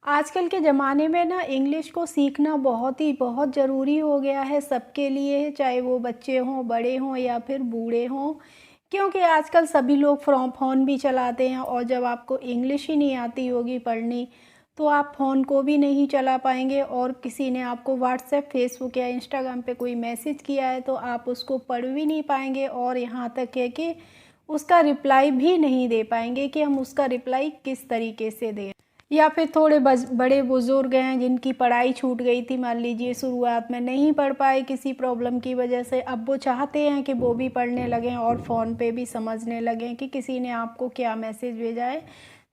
आजकल के ज़माने में ना इंग्लिश को सीखना बहुत ज़रूरी हो गया है सबके लिए, चाहे वो बच्चे हों, बड़े हों या फिर बूढ़े हों। क्योंकि आजकल सभी लोग फ्रॉम फ़ोन भी चलाते हैं और जब आपको इंग्लिश ही नहीं आती होगी पढ़नी, तो आप फ़ोन को भी नहीं चला पाएँगे और किसी ने आपको व्हाट्सएप, फ़ेसबुक या इंस्टाग्राम पे कोई मैसेज किया है तो आप उसको पढ़ भी नहीं पाएँगे और यहाँ तक है कि उसका रिप्लाई भी नहीं दे पाएँगे कि हम उसका रिप्लाई किस तरीके से दें। या फिर थोड़े बड़े बुज़ुर्ग हैं जिनकी पढ़ाई छूट गई थी, मान लीजिए शुरुआत में नहीं पढ़ पाए किसी प्रॉब्लम की वजह से, अब वो चाहते हैं कि वो भी पढ़ने लगें और फ़ोन पे भी समझने लगें कि किसी ने आपको क्या मैसेज भेजा है।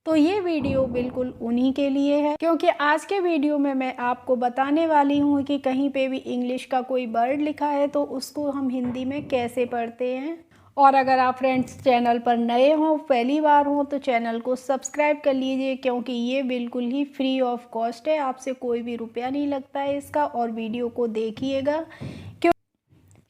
तो ये वीडियो बिल्कुल उन्हीं के लिए है, क्योंकि आज के वीडियो में मैं आपको बताने वाली हूँ कि कहीं पे भी इंग्लिश का कोई वर्ड लिखा है तो उसको हम हिंदी में कैसे पढ़ते हैं। और अगर आप फ्रेंड्स चैनल पर नए हों, पहली बार हों, तो चैनल को सब्सक्राइब कर लीजिए, क्योंकि ये बिल्कुल ही फ्री ऑफ कॉस्ट है, आपसे कोई भी रुपया नहीं लगता है इसका। और वीडियो को देखिएगा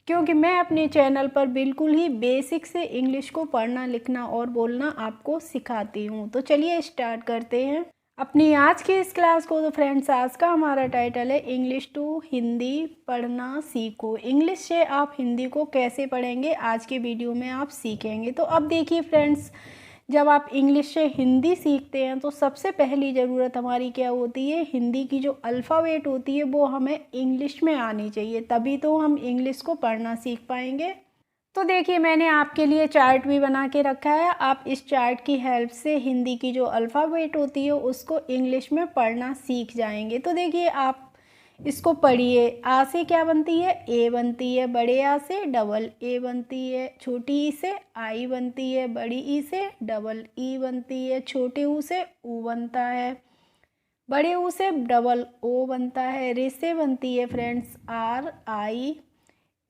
क्योंकि मैं अपने चैनल पर बिल्कुल ही बेसिक से इंग्लिश को पढ़ना, लिखना और बोलना आपको सिखाती हूँ। तो चलिए स्टार्ट करते हैं अपनी आज की इस क्लास को। तो फ्रेंड्स, आज का हमारा टाइटल है इंग्लिश टू हिंदी पढ़ना सीखो। इंग्लिश से आप हिंदी को कैसे पढ़ेंगे, आज के वीडियो में आप सीखेंगे। तो अब देखिए फ्रेंड्स, जब आप इंग्लिश से हिंदी सीखते हैं तो सबसे पहली ज़रूरत हमारी क्या होती है, हिंदी की जो अल्फ़ाबेट होती है वो हमें इंग्लिश में आनी चाहिए, तभी तो हम इंग्लिश को पढ़ना सीख पाएंगे। तो देखिए, मैंने आपके लिए चार्ट भी बना के रखा है। आप इस चार्ट की हेल्प से हिंदी की जो अल्फ़ाबेट होती है उसको इंग्लिश में पढ़ना सीख जाएंगे। तो देखिए, आप इसको पढ़िए। आ से क्या बनती है, ए बनती है। बड़े आ से डबल ए बनती है। छोटी ई से आई बनती है। बड़ी ई से डबल ई बनती है। छोटे ऊ से ऊ बनता है। बड़े ऊ से डबल ओ बनता है। रे से बनती है फ्रेंड्स आर आई।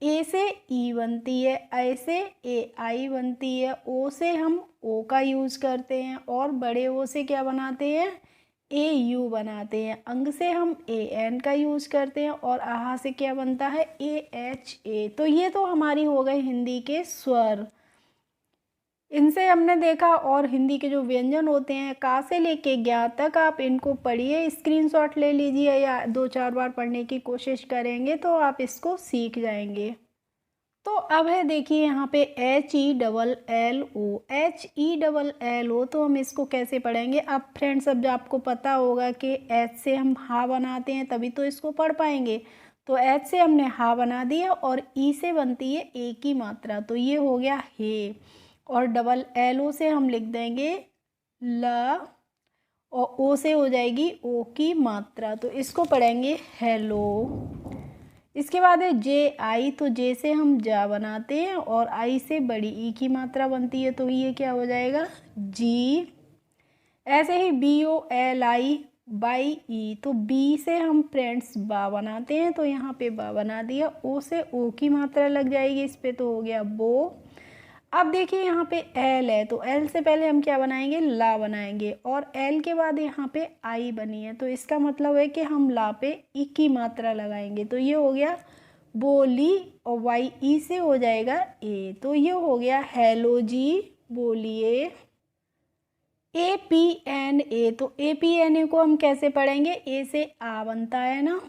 ए से ई बनती है। ऐ से ए आई बनती है। ओ से हम ओ का यूज़ करते हैं और बड़े ओ से क्या बनाते हैं, ए यू बनाते हैं। अंग से हम ए एन का यूज़ करते हैं और आहा से क्या बनता है, ए एच ए। तो ये तो हमारी हो गए हिंदी के स्वर, इनसे हमने देखा। और हिंदी के जो व्यंजन होते हैं, का से लेके ज्ञा तक, आप इनको पढ़िए, स्क्रीनशॉट ले लीजिए या 2-4 बार पढ़ने की कोशिश करेंगे तो आप इसको सीख जाएंगे। तो अब है देखिए यहाँ पे HELLO, HELLO, तो हम इसको कैसे पढ़ेंगे। अब फ्रेंड्स, अब जो आपको पता होगा कि एच से हम हा बनाते हैं तभी तो इसको पढ़ पाएंगे। तो एच से हमने हा बना दिया और ई से बनती है ए की मात्रा, तो ये हो गया हे। और डबल LO से हम लिख देंगे ल, और ओ से हो जाएगी ओ की मात्रा, तो इसको पढ़ेंगे हेलो। इसके बाद है JI, तो जे से हम जा बनाते हैं और आई से बड़ी ई की मात्रा बनती है, तो ये क्या हो जाएगा जी। ऐसे ही BOLI, बाई ई, तो बी से हम फ्रेंड्स बा बनाते हैं, तो यहाँ पे बा बना दिया। ओ से ओ की मात्रा लग जाएगी इस पे, तो हो गया बो। अब देखिए यहाँ पे एल है, तो एल से पहले हम क्या बनाएंगे, ला बनाएंगे, और एल के बाद यहाँ पे आई बनी है, तो इसका मतलब है कि हम ला पे ई की मात्रा लगाएंगे, तो ये हो गया बोली। और वाई ई से हो जाएगा ए, तो ये हो गया हेलो जी, बोलिए। APNA, तो APNA को हम कैसे पढ़ेंगे, ए से आ बनता है ना,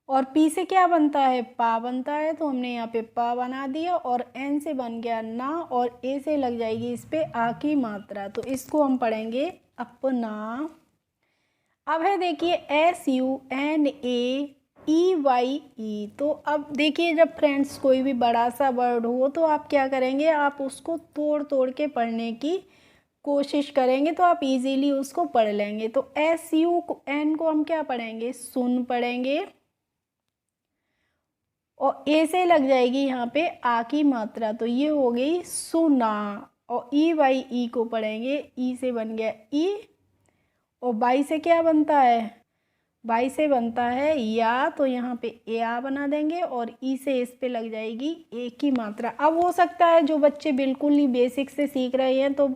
और पी से क्या बनता है, पा बनता है, तो हमने यहाँ पे पा बना दिया। और एन से बन गया ना, और ए से लग जाएगी इस पे आ की मात्रा, तो इसको हम पढ़ेंगे अपना। अब है देखिए SUNAEYE, तो अब देखिए, जब फ्रेंड्स कोई भी बड़ा सा वर्ड हो तो आप क्या करेंगे, आप उसको तोड़ तोड़ के पढ़ने की कोशिश करेंगे तो आप इजीली उसको पढ़ लेंगे। तो SUN को हम क्या पढ़ेंगे, सुन पढ़ेंगे, और ए से लग जाएगी यहाँ पे आ की मात्रा, तो ये हो गई सुना। और EYE को पढ़ेंगे, ई से बन गया ई, और बाई से क्या बनता है, बाई से बनता है या, तो यहाँ पे ए आ बना देंगे, और ई से इस पे लग जाएगी ए की मात्रा। अब हो सकता है जो बच्चे बिल्कुल ही बेसिक से सीख रहे हैं तो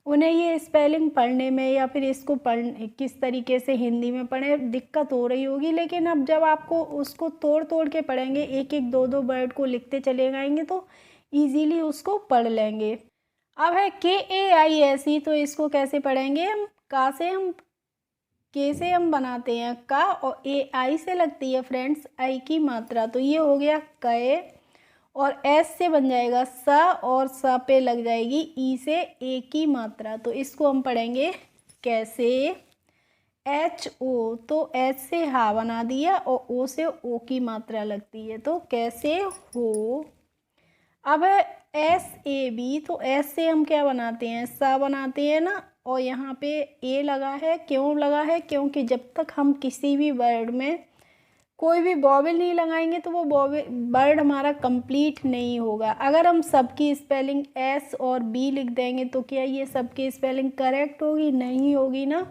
उन्हें ये स्पेलिंग पढ़ने में या फिर इसको पढ़ने किस तरीके से हिंदी में पढ़ें दिक्कत हो रही होगी, लेकिन अब जब आपको उसको तोड़ तोड़ के पढ़ेंगे, एक एक दो दो वर्ड को लिखते चले जाएंगे तो ईजीली उसको पढ़ लेंगे। अब है KAISE, तो इसको कैसे पढ़ेंगे हम, का से हम के से हम बनाते हैं का, और ए आई से लगती है फ्रेंड्स आई की मात्रा, तो ये हो गया कए। और एस से बन जाएगा स, और स पे लग जाएगी ई से ए की मात्रा, तो इसको हम पढ़ेंगे कैसे। एच ओ, तो एच से हा बना दिया और ओ से ओ की मात्रा लगती है, तो कैसे हो। अब है एस ए बी, तो एस से हम क्या बनाते हैं, सा बनाते हैं ना, और यहाँ पे ए लगा है, क्यों लगा है, क्योंकि जब तक हम किसी भी वर्ड में कोई भी वॉवेल नहीं लगाएंगे तो वो वर्ड हमारा कंप्लीट नहीं होगा। अगर हम सबकी स्पेलिंग एस और बी लिख देंगे तो क्या ये सबकी स्पेलिंग करेक्ट होगी, नहीं होगी ना।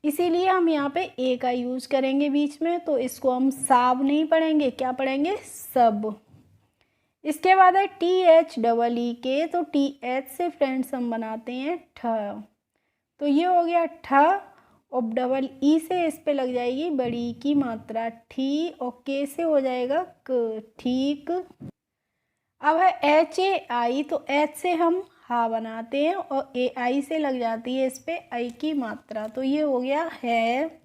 इसीलिए हम यहाँ पे ए का यूज़ करेंगे बीच में, तो इसको हम साब नहीं पढ़ेंगे, क्या पढ़ेंगे, सब। इसके बाद है टी एच डबल ई के, तो टी एच से फ्रेंड्स हम बनाते हैं ठ, तो ये हो गया ठ। और डबल ई से इस पे लग जाएगी बड़ी ई की मात्रा ठी, और के से हो जाएगा क, ठीक। अब है एच ए आई, तो एच से हम हा बनाते हैं और ए आई से लग जाती है इस पे आई की मात्रा, तो ये हो गया है।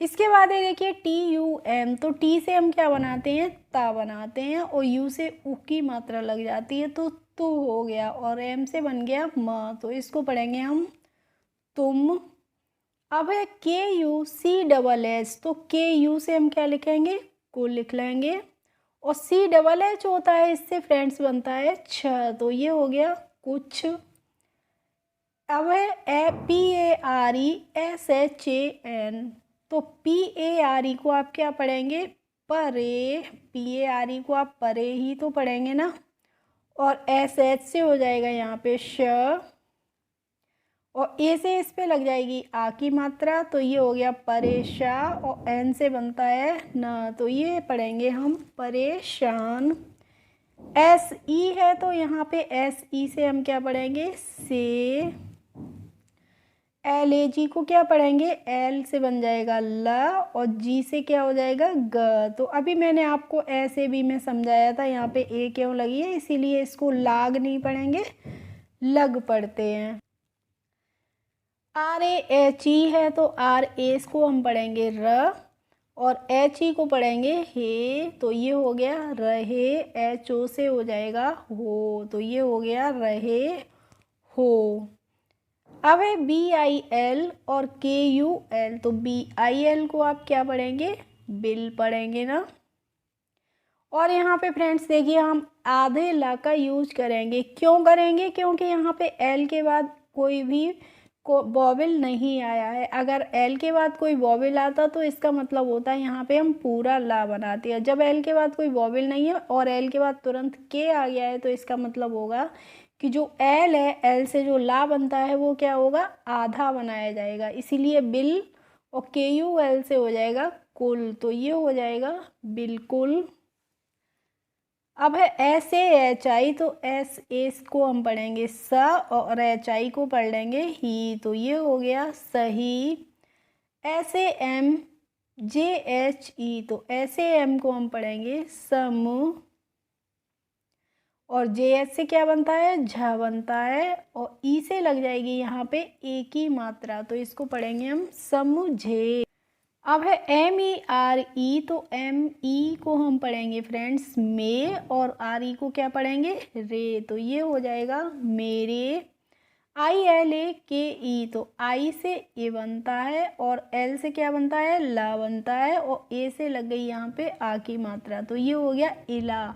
इसके बाद है देखिए टी यू एम, तो टी से हम क्या बनाते हैं, ता बनाते हैं, और यू से उ की मात्रा लग जाती है, तो तू हो गया, और एम से बन गया म, तो इसको पढ़ेंगे हम तुम। अब है के यू सी डबल एच, तो के यू से हम क्या लिखेंगे, को लिख लेंगे, और सी डबल एच होता है, इससे फ्रेंड्स बनता है छ, तो ये हो गया कुछ। अब है P A R E S H A N, तो पी ए आर ई को आप क्या पढ़ेंगे, परे, पी ए आर ई को आप परे ही तो पढ़ेंगे ना। और एस एच से हो जाएगा यहाँ पे श, और ए से इस पे लग जाएगी आ की मात्रा, तो ये हो गया परेशा, और एन से बनता है न, तो ये पढ़ेंगे हम परेशान। एस ई है, तो यहाँ पे एस ई से हम क्या पढ़ेंगे, से। एल ए जी को क्या पढ़ेंगे, एल से बन जाएगा ल, और जी से क्या हो जाएगा ग, तो अभी मैंने आपको ऐसे भी में समझाया था, यहाँ पे ए क्यों लगी है, इसीलिए इसको लाग नहीं पढ़ेंगे, लग पढ़ते हैं। आर ए एच ई है, तो आर ए को हम पढ़ेंगे र, और एच ई को पढ़ेंगे हे, तो ये हो गया रहे। एच ओ से हो जाएगा हो, तो ये हो गया रहे हो। अब है बी आई एल और के यू एल, तो बी आई एल को आप क्या पढ़ेंगे, बिल पढ़ेंगे ना। और यहाँ पे फ्रेंड्स देखिए हम आधे ला का यूज करेंगे, क्यों करेंगे, क्योंकि यहाँ पे एल के बाद कोई भी वॉवेल नहीं आया है। अगर एल के बाद कोई वॉवेल आता तो इसका मतलब होता है यहाँ पे हम पूरा ला बनाते हैं। जब एल के बाद कोई वॉवेल नहीं है और एल के बाद तुरंत के आ गया है, तो इसका मतलब होगा कि जो एल है, एल से जो ला बनता है वो क्या होगा, आधा बनाया जाएगा। इसीलिए बिल, और के यू एल से हो जाएगा कुल, तो ये हो जाएगा बिल्कुल। अब है एस ए एच आई, तो एस एस को हम पढ़ेंगे स, और एच आई को पढ़ लेंगे ही, तो ये हो गया सही। S A M J H E, तो एस ए एम को हम पढ़ेंगे सम, और जे एच से क्या बनता है, झ बनता है, और ई से लग जाएगी यहाँ पे ए की मात्रा, तो इसको पढ़ेंगे हम समझे। अब है एम ई आर ई, तो एम ई को हम पढ़ेंगे फ्रेंड्स में, और आर ई को क्या पढ़ेंगे, रे, तो ये हो जाएगा मेरे। आई एल ए के ई, तो आई से ए बनता है, और एल से क्या बनता है, ला बनता है, और ए से लग गई यहाँ पे आ की मात्रा, तो ये हो गया इला।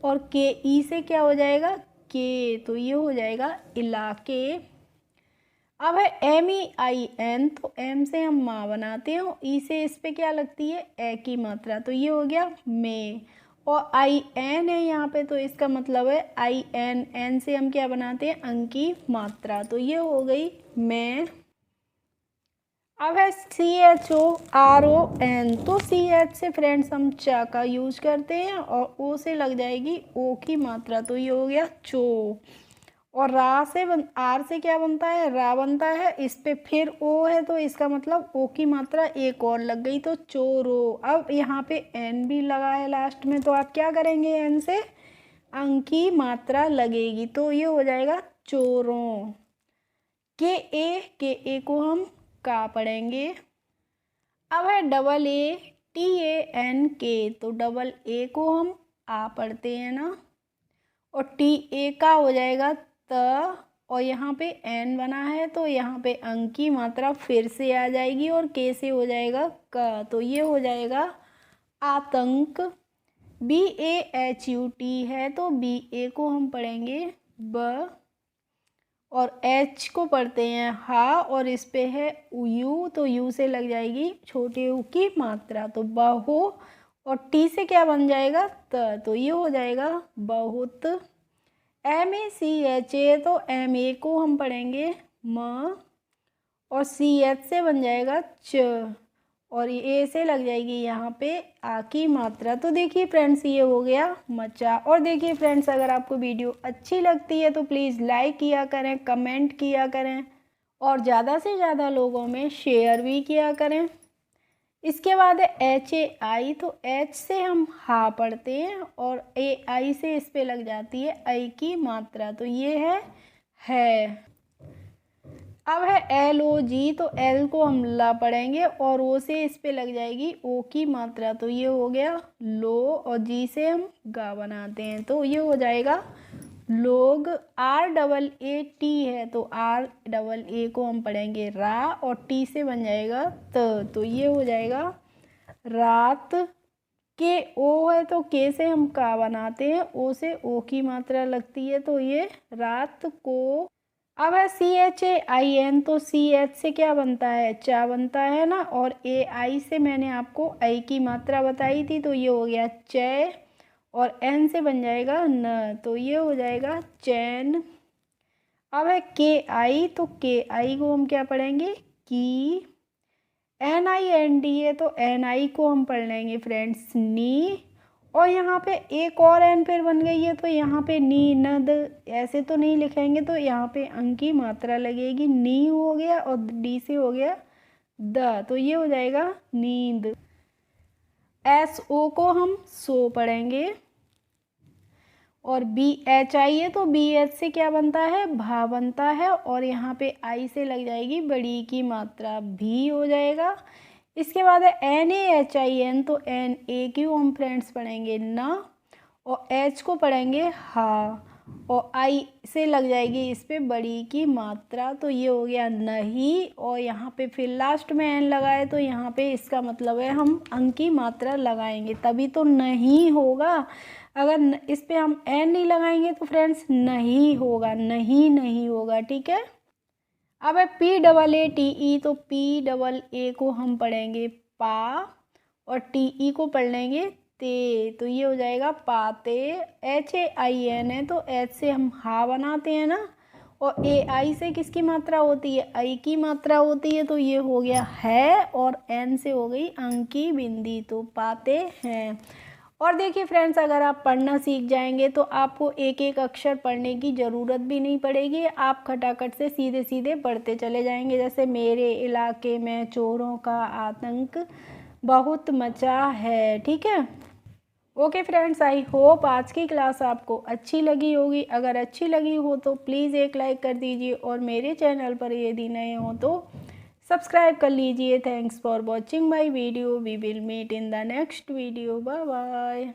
और के ई से क्या हो जाएगा, के, तो ये हो जाएगा इलाके। अब है एम ई आई एन, तो एम से हम माँ बनाते हैं, और ई से इस पे क्या लगती है, ए की मात्रा, तो ये हो गया में। और आई एन है यहाँ पे, तो इसका मतलब है आई एन, एन से हम क्या बनाते हैं, अंक की मात्रा, तो ये हो गई में। अब है C H O R O N, तो सी एच से फ्रेंड्स हम चा का यूज करते हैं, और ओ से लग जाएगी ओ की मात्रा, तो ये हो गया चो। और रा से आर से क्या बनता है, रा बनता है, इस पे फिर ओ है, तो इसका मतलब ओ की मात्रा एक और लग गई, तो चोरो। अब यहाँ पे एन भी लगा है लास्ट में, तो आप क्या करेंगे, एन से अंक की मात्रा लगेगी, तो ये हो जाएगा चोरों। के ए को हम का पढ़ेंगे, अब है double A T A N K, तो डबल ए को हम आ पढ़ते हैं ना, और टी ए का हो जाएगा त, और यहाँ पे एन बना है तो यहाँ पे अंक की मात्रा फिर से आ जाएगी और के से हो जाएगा क, तो ये हो जाएगा आतंक। B A H U T है तो बी ए को हम पढ़ेंगे ब, और एच को पढ़ते हैं हा, और इस पे है यू तो यू से लग जाएगी छोटे यू की मात्रा, तो बहु, और टी से क्या बन जाएगा त, तो ये हो जाएगा बहुत। M A C H A तो एम ए को हम पढ़ेंगे म, और सी एच से बन जाएगा च, और ए से लग जाएगी यहाँ पे आ की मात्रा। तो देखिए फ्रेंड्स ये हो गया मचा। और देखिए फ्रेंड्स अगर आपको वीडियो अच्छी लगती है तो प्लीज़ लाइक किया करें, कमेंट किया करें, और ज़्यादा से ज़्यादा लोगों में शेयर भी किया करें। इसके बाद है एच ए आई, तो एच से हम हा पढ़ते हैं और ए आई से इस पे लग जाती है आई की मात्रा, तो ये है। अब है एल ओ जी, तो एल को हम ला पढ़ेंगे और ओ से इस पे लग जाएगी ओ की मात्रा, तो ये हो गया लो, और जी से हम गा बनाते हैं तो ये हो जाएगा लोग। आर डबल ए टी है तो आर डबल ए को हम पढ़ेंगे रा, और टी से बन जाएगा त, तो ये हो जाएगा रात। के ओ है तो के से हम का बनाते हैं, ओ से ओ की मात्रा लगती है तो ये रात को। अब है C H A I N, तो सी एच से क्या बनता है चा बनता है ना, और ए आई से मैंने आपको आई की मात्रा बताई थी तो ये हो गया चय, और एन से बन जाएगा न, तो ये हो जाएगा चैन। अब है के आई, तो के आई को हम क्या पढ़ेंगे की। एन आई एन डी है तो एन आई को हम पढ़ लेंगे फ्रेंड्स नी, और यहाँ पे एक और एन फिर बन गई है तो यहाँ पे नी नद ऐसे तो नहीं लिखेंगे, तो यहाँ पे अंक की मात्रा लगेगी, नी हो गया और डी से हो गया द, तो ये हो जाएगा नींद। एस ओ को हम सो पढ़ेंगे, और बी एच आई है तो बी एच से क्या बनता है भा बनता है, और यहाँ पे आई से लग जाएगी बड़ी की मात्रा भी हो जाएगा। इसके बाद है N A H I N, तो एन ए की हम फ्रेंड्स पढ़ेंगे ना, और एच को पढ़ेंगे हा, और आई से लग जाएगी इस पे बड़ी की मात्रा, तो ये हो गया नहीं, और यहाँ पे फिर लास्ट में एन लगाए तो यहाँ पे इसका मतलब है हम अंक की मात्रा लगाएंगे तभी तो नहीं होगा। अगर इस पे हम एन नहीं लगाएंगे तो फ्रेंड्स नहीं होगा, नहीं होगा, ठीक है। अब है P double A T E, तो पी डबल ए को हम पढ़ेंगे पा, और टी ई को पढ़ लेंगे ते, तो ये हो जाएगा पाते। एच ए आई एन है तो एच से हम हा बनाते हैं ना, और ए आई से किसकी मात्रा होती है आई की मात्रा होती है, तो ये हो गया है, और एन से हो गई अंक की बिंदी, तो पाते हैं। और देखिए फ्रेंड्स अगर आप पढ़ना सीख जाएंगे तो आपको एक एक अक्षर पढ़ने की ज़रूरत भी नहीं पड़ेगी, आप खटाखट से सीधे सीधे पढ़ते चले जाएंगे। जैसे मेरे इलाके में चोरों का आतंक बहुत मचा है, ठीक है। ओके फ्रेंड्स, आई होप आज की क्लास आपको अच्छी लगी होगी। अगर अच्छी लगी हो तो प्लीज़ एक लाइक कर दीजिए, और मेरे चैनल पर यदि नए हो तो सब्सक्राइब कर लीजिए। Thanks for watching my video. We will meet in the next video. Bye bye.